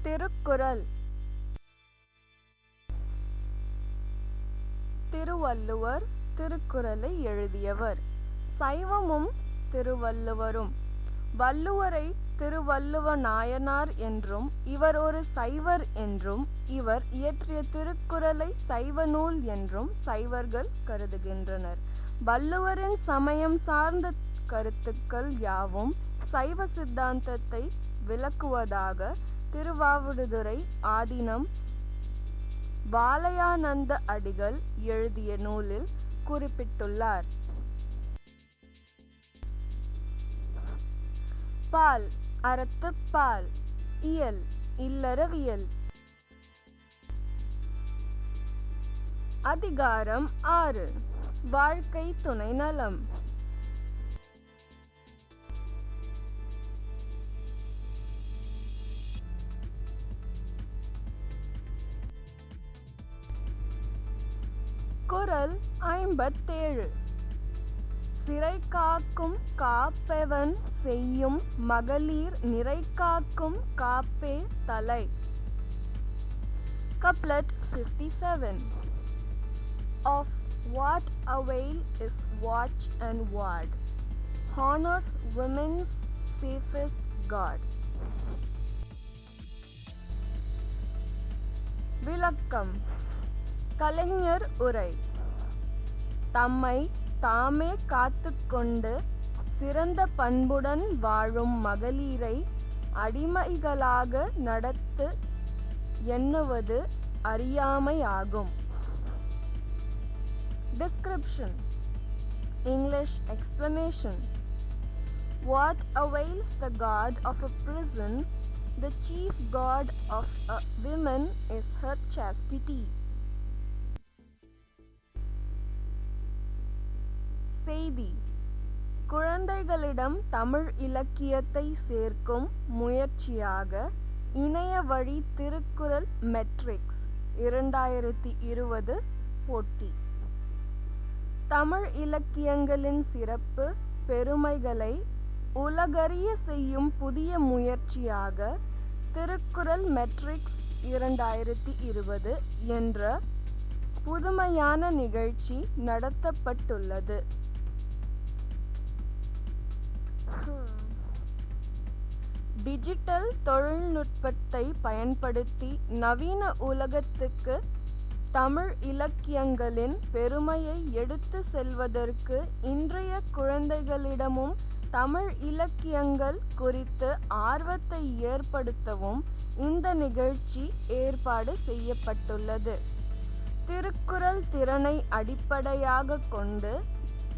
திருக்குறள். திருவள்ளுவர் திருக்குறளை எழுதியவர். சைவமும் திருவள்ளுவரும். வள்ளுவரை திருவள்ளுவ நாயனார் என்றும் இவர் ஒரு சைவர் என்றும் இவர் இயற்றிய திருக்குறளை சைவ நூல் என்றும் சைவர்கள் கருதுகின்றனர். வள்ளுவரின் சமயம் சார்ந்த கருத்துக்கள் யாவும் சைவ சித்தாந்தத்தை விளக்குவதாக திருவாவடுதுறை ஆதீனம் பாலயானந்த அடிகள் எழுதிய நூலில் குறிப்பிட்டுள்ளார். பால் அறத்துப்பால். இயல் இல்லறவியல். அதிகாரம் 6. வாழ்க்கை துணை நலம். குறள் 57. சிறை காக்கும் காப்பெவன் செய்யும் மகளிர் நிறை காக்கும் காப்பே தலை. Couplet 57. Of what avail is watch and ward? Honors women's safest guard. விளக்கம். கலைஞர் உரை. தம்மை தாமே காத்துக்கொண்டு சிறந்த பண்புடன் வாழும் மகளிரை அடிமைகளாக நடத்து எண்ணுவது அறியாமையாகும். Description. English explanation. What avails the guard of a prison? The chief guard of a woman is her chastity. செய்தி. குழந்தைகளிடம் தமிழ் இலக்கியத்தை சேர்க்கும் முயற்சியாக இணைய வழி திருக்குறள் மெட்ரிக்ஸ் 2020 போட்டி. தமிழ் இலக்கியங்களின் சிறப்பு பெருமைகளை உலகறிய செய்யும் புதிய முயற்சியாக திருக்குறள் மெட்ரிக்ஸ் 2020 என்ற புதுமையான நிகழ்ச்சி நடத்தப்பட்டுள்ளது. டிஜிட்டல் தொழில்நுட்பத்தை பயன்படுத்தி நவீன உலகத்துக்கு தமிழ் இலக்கியங்களின் பெருமையை எடுத்து செல்வதற்கு இன்றைய குழந்தைகளிடமும் தமிழ் இலக்கியங்கள் குறித்து ஆர்வத்தை ஏற்படுத்தவும் இந்த நிகழ்ச்சி ஏற்பாடு செய்யப்பட்டுள்ளது. திருக்குறள் திறனை அடிப்படையாக கொண்டு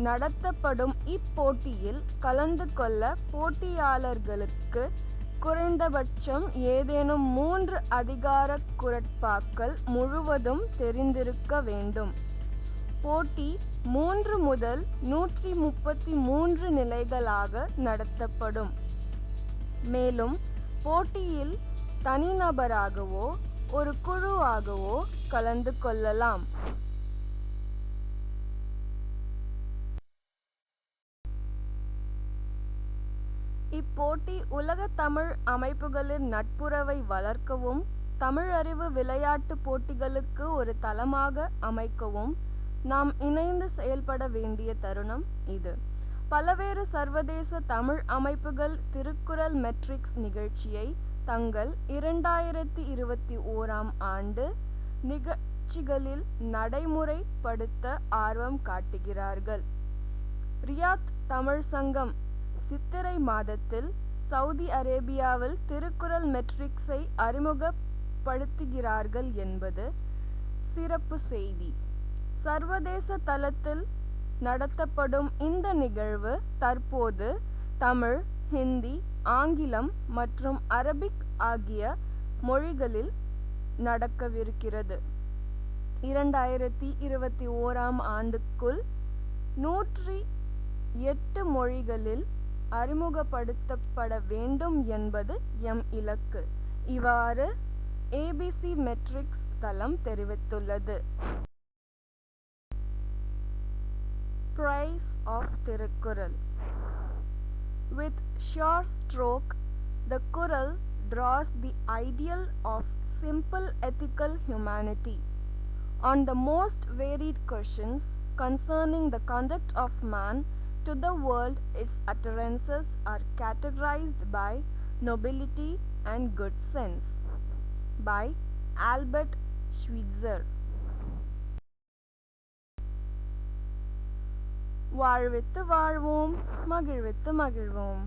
நடத்தப்படும் இப்போட்டியில் கலந்து கொள்ள போட்டியாளர்களுக்கு குறைந்தபட்சம் ஏதேனும் 3 அதிகார குறட்பாக்கள் முழுவதும் தெரிந்திருக்க வேண்டும். போட்டி 3 முதல் 133 நிலைகளாக நடத்தப்படும். மேலும் போட்டியில் தனிநபராகவோ ஒரு குழுவாகவோ கலந்து கொள்ளலாம். இப்போட்டி உலக தமிழ் அமைப்புகளின் நட்புறவை வளர்க்கவும் தமிழறிவு விளையாட்டு போட்டிகளுக்கு ஒரு தளமாக அமைக்கவும் நாம் இணைந்து செயல்பட வேண்டிய தருணம் இது. பல்வேறு சர்வதேச தமிழ் அமைப்புகள் திருக்குறள் மெட்ரிக்ஸ் நிகழ்ச்சியை தங்கள் 2021 ஆண்டு நிகழ்ச்சிகளில் நடைமுறைப்படுத்த ஆர்வம் காட்டுகிறார்கள். ரியாத் தமிழ் சங்கம் சித்திரை மாதத்தில் சவுதி அரேபியாவில் திருக்குறள் மெட்ரிக்ஸை அறிமுகப்படுத்துகிறார்கள் என்பது சிறப்பு செய்தி. சர்வதேச தளத்தில் நடத்தப்படும் இந்த நிகழ்வு தற்போது தமிழ், ஹிந்தி, ஆங்கிலம் மற்றும் அரபிக் ஆகிய மொழிகளில் நடக்கவிருக்கிறது. 2021 ஆண்டுக்குள் 108 மொழிகளில் அறிமுகப்படுத்தப்பட வேண்டும் என்பது எம் இலக்கு. இவ்வாறு ABC மெட்ரிக்ஸ் தளம் தெரிவித்துள்ளது. Price of Tirukkural. With sure stroke, the Kural draws the ideal of simple ethical humanity. On the most varied questions concerning the conduct of man to the world, its utterances are categorized by nobility and good sense. By Albert Schweitzer. வாழ்வித்து வாழ்வோம் மகிழ்வித்து மகிழ்வோம்.